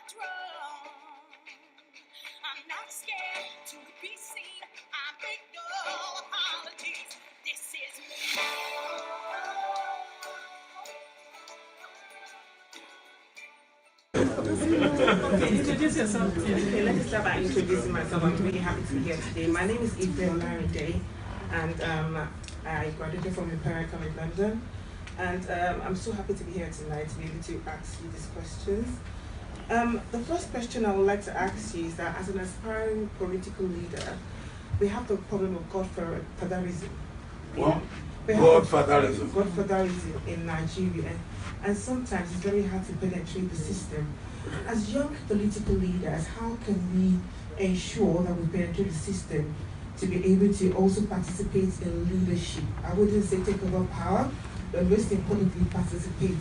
throne. I'm not scared to be seen. I make no apologies. This is me. Okay, introduce yourself. Okay, let me start by introducing myself. I'm really happy to be here today. My name is Ife Olarinde, and I graduated from Imperial College London. And I'm so happy to be here tonight to be able to ask you these questions. The first question I would like to ask you is that as an aspiring political leader, we have the problem of godfatherism. What? Godfatherism. Godfatherism in Nigeria. And sometimes it's very hard to penetrate the system. As young political leaders, how can we ensure that we penetrate the system to be able to also participate in leadership? I wouldn't say take over power, but most importantly, participate.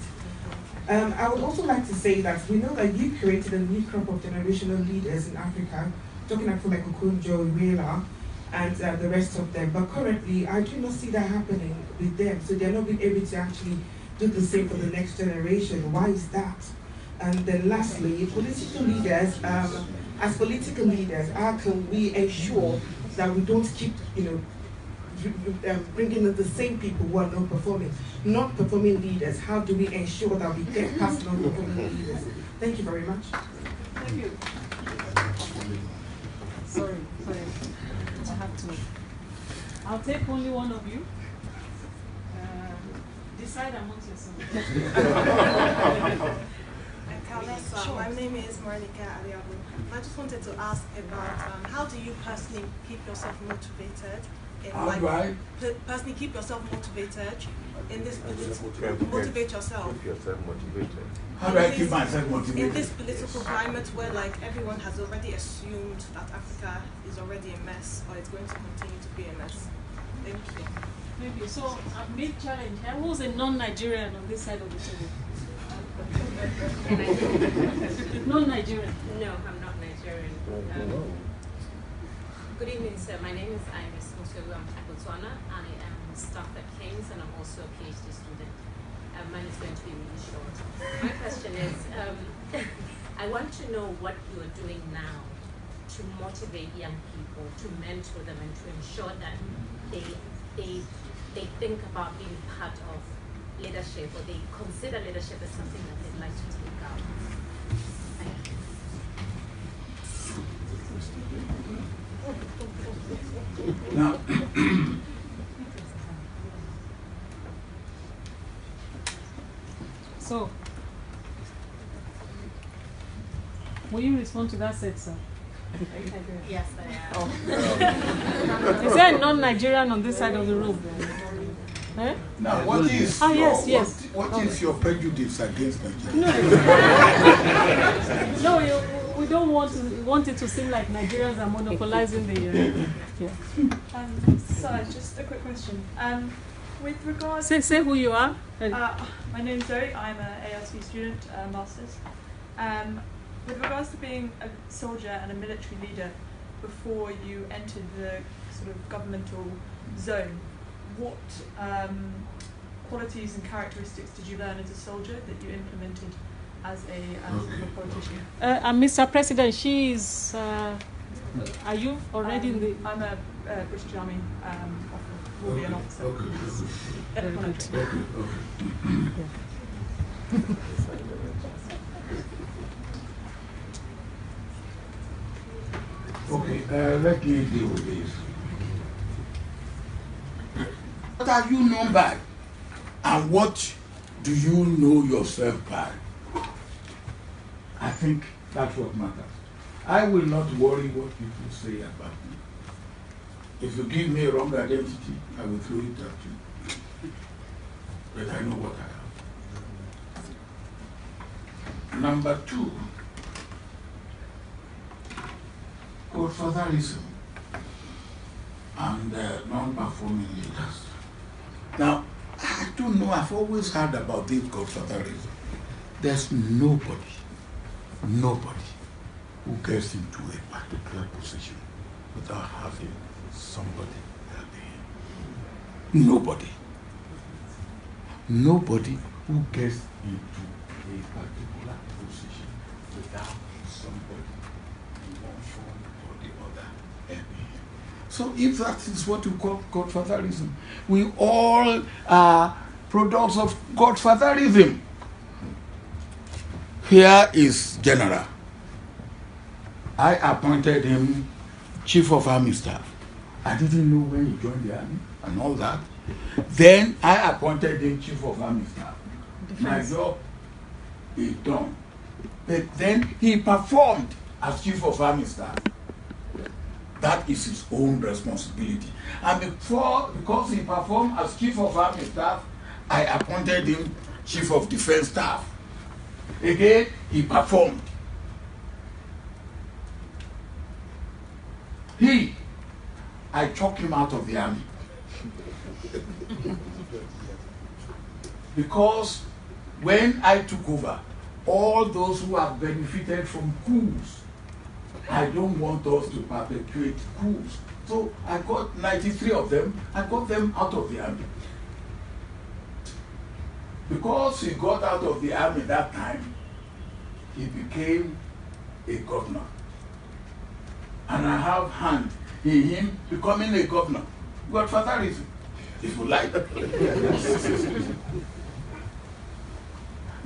I would also like to say that we know that you created a new crop of generational leaders in Africa, talking about like Okonjo Iweala and the rest of them. But currently, I do not see that happening with them. So they're not being able to actually do the same for the next generation. Why is that? And then lastly, political leaders, as political leaders, how can we ensure that we don't keep, bringing in the same people who are not performing? Not performing leaders, how do we ensure that we get past non-performing leaders? Thank you very much. Thank you. Sorry, I have to. I'll take only one of you. Decide amongst yourselves. My name is Monica Aliabu. I just wanted to ask about how do you personally keep yourself motivated? Personally keep yourself motivated in this motivate yourself. Keep yourself motivated. How do I keep myself motivated? In this political climate where everyone has already assumed that Africa is already a mess or it's going to continue to be a mess. Thank you. Thank you. So a big challenge. Who's a non-Nigerian on this side of the table? Non-Nigerian. No, I'm not Nigerian. Good evening, sir. My name is Iris Museru. I'm Botswana. I am staff at King's and I'm also a PhD student. Mine is going to be really short. My question is, I want to know what you are doing now to motivate young people, to mentor them and to ensure that they think about being part of leadership, or they consider leadership as something that they'd like to take out. Thank you. Now, so, will you respond to that set, sir? Yes, I am. Is there a non-Nigerian on this side of the room? Eh? now what is yes. Is your prejudice against Nigeria? No, we don't want it to seem like Nigerians are monopolizing the. So, just a quick question. With regards, Say who you are. my name's Zoe. I'm an ART student, masters. With regards to being a soldier and a military leader before you entered the sort of governmental zone, what qualities and characteristics did you learn as a soldier that you implemented as a politician? Mr. President, she is. Are you already in the? I'm a British Army officer. Will be an officer. Very good. Okay, let me deal with this. What are you known by? And what do you know yourself by? I think that's what matters. I will not worry what people say about me. If you give me a wrong identity, I will throw it at you. But I know what I am. Number two, godfatherism and non-performing leaders. Now, I don't know, I've always heard about this godfatherism. There's nobody who gets into a particular position without having somebody helping him. Nobody who gets into a particular position without So if that is what you call godfatherism, we all are products of godfatherism. Here is General. I appointed him Chief of Army Staff. I didn't know when he joined the army and all that. Then I appointed him Chief of Army Staff. My job is done. But then he performed as Chief of Army Staff. That is his own responsibility. And because he performed as Chief of Army Staff, I appointed him Chief of Defense Staff. Again, he performed. I chucked him out of the army. Because when I took over, all those who have benefited from coups, I don't want us to perpetuate coups. So I got 93 of them, I got them out of the army. Because he got out of the army that time, he became a governor. And I have hand in him becoming a governor. Godfatherism, if you like.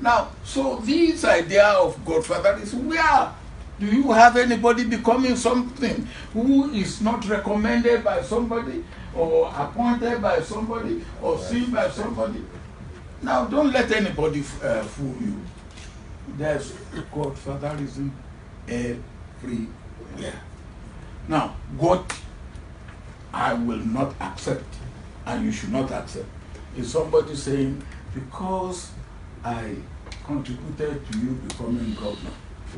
Now, so this idea of godfatherism, where do you have anybody becoming something who is not recommended by somebody or appointed by somebody or seen by somebody? Now, don't let anybody fool you. There's godfatherism everywhere. Now, what I will not accept, and you should not accept, is somebody saying, because I contributed to you becoming governor,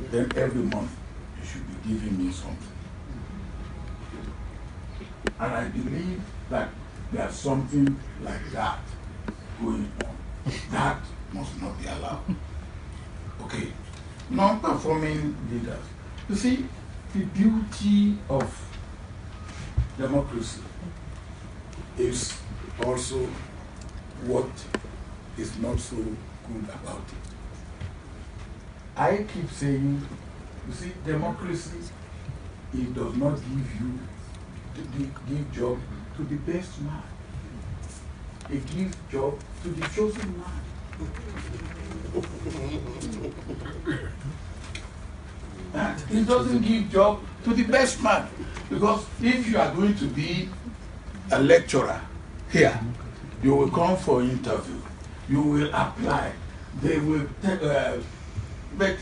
then every month you should be giving me something. And I believe that there's something like that going on. That must not be allowed. Okay, non-performing leaders. You see, the beauty of democracy is also what is not so good about it. I keep saying, you see, democracy, it does not give job to the best man. It gives job to the chosen man. And it doesn't give job to the best man. Because if you are going to be a lecturer here, you will come for interview. You will apply. They will take, but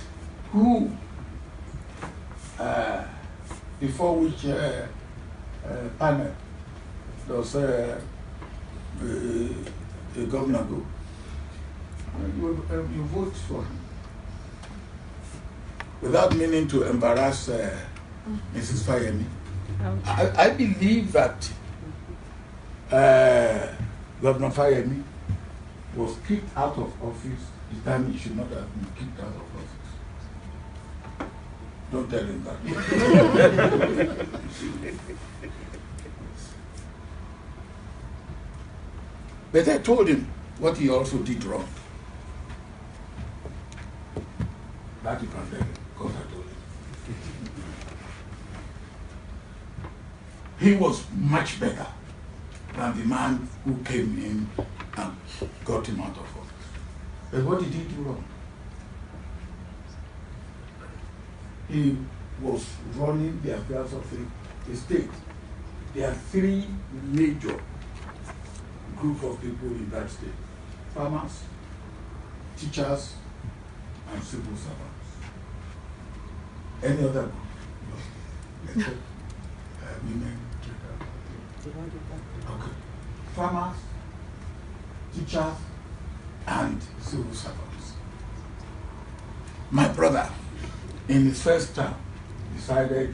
who, before which panel does a governor go? You vote for him. Without meaning to embarrass Mrs. Fayemi, I believe that Governor Fayemi was kicked out of office the time he should not have been kicked out of office. Don't tell him that. But I told him what he also did wrong. That you can tell him, because I told him. He was much better than the man who came in and got him out of office. But what did he do wrong? He was running the affairs of the state. There are three major groups of people in that state: farmers, teachers, and civil servants. Any other group? No. Except women. Okay. Farmers, teachers, and civil servants. My brother, in his first term, decided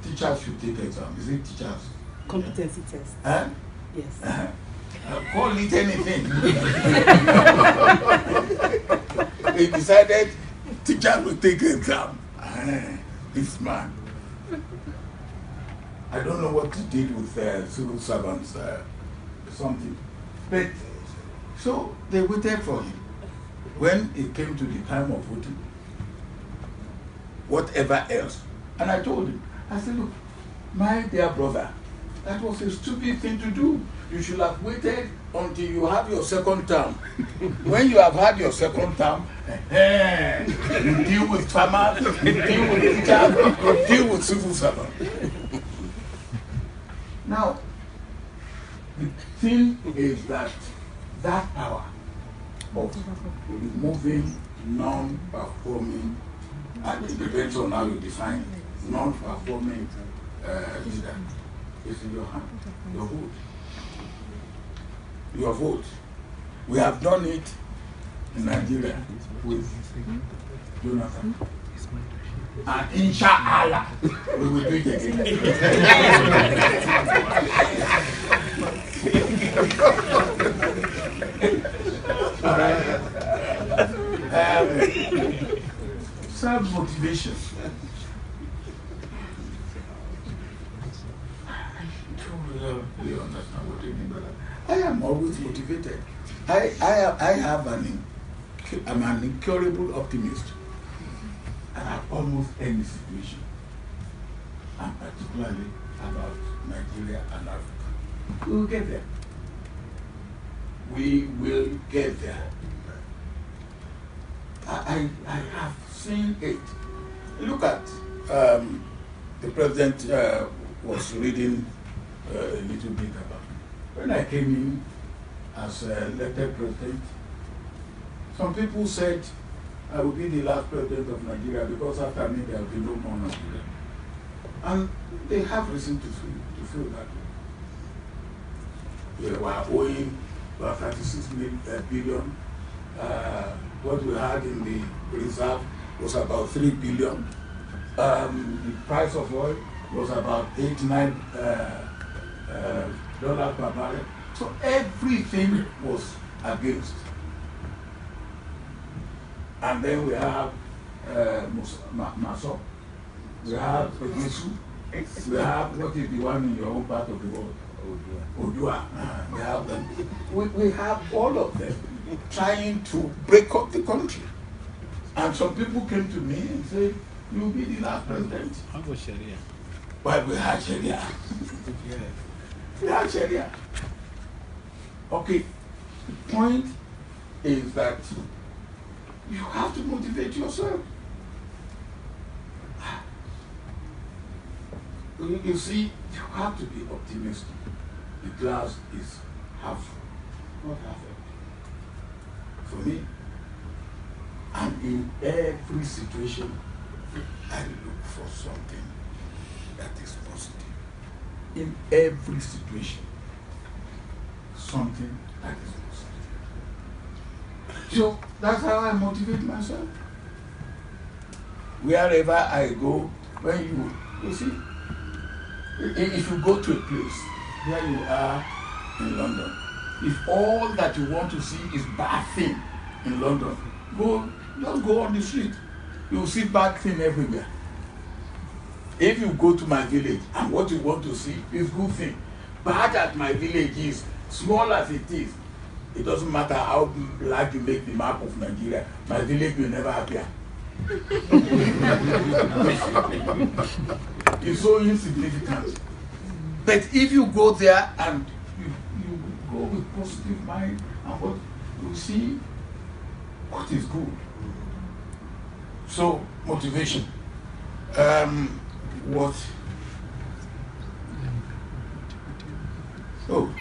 teachers should take exam. Is it teachers? Competency test. Huh? Yes. Call it anything. He decided teachers will take exam. This man. I don't know what he did with civil servants, something. But so they waited for him. When it came to the time of voting, whatever else. And I told him, I said, look, my dear brother, That was a stupid thing to do. You should have waited until you have your second term. When you have had your second term, you deal with farmers, you deal with teachers, you deal with civil servants. Now, the thing is that power of removing non-performing, and it depends on how you define non-performing leader, is in your hand, your vote. Your vote. We have done it in Nigeria with Jonathan. And inshallah, we will do it again. All right. Self-motivation. You understand what you mean by that? I am always motivated. I'm an incurable optimist. And at almost any situation, and particularly about Nigeria and Africa. We will get there. We will get there. I have seen it. Look at the president was reading a little bit about me. When I came in as elected president, some people said I will be the last president of Nigeria because after me there will be no more Nigeria. And they have reason to feel that way. We were owing about 36 billion. What we had in the reserve was about 3 billion. The price of oil was about $8-9 per barrel. So everything was against. And then we have Maso, we have Egisu, we have what is the one in your own part of the world? Odua. We have them. We have all of them trying to break up the country. And some people came to me and said, you will be the last president. How about Sharia? Well, we had Sharia. We had Sharia. Okay, the point is that you have to motivate yourself. You see, you have to be optimistic. The glass is half full, not half empty. For me, and in every situation, I look for something that is positive. In every situation, something that is positive. So that's how I motivate myself. Wherever I go, when you see, if you go to a place, here you are in London, if all that you want to see is bad thing in London, just go on the street. You will see bad thing everywhere. If you go to my village and what you want to see is good thing, bad as my village is, small as it is, it doesn't matter how large you make the map of Nigeria, my village will never appear. It's so insignificant. But if you go there and you go with positive mind and what you see what is good. So motivation. Oh.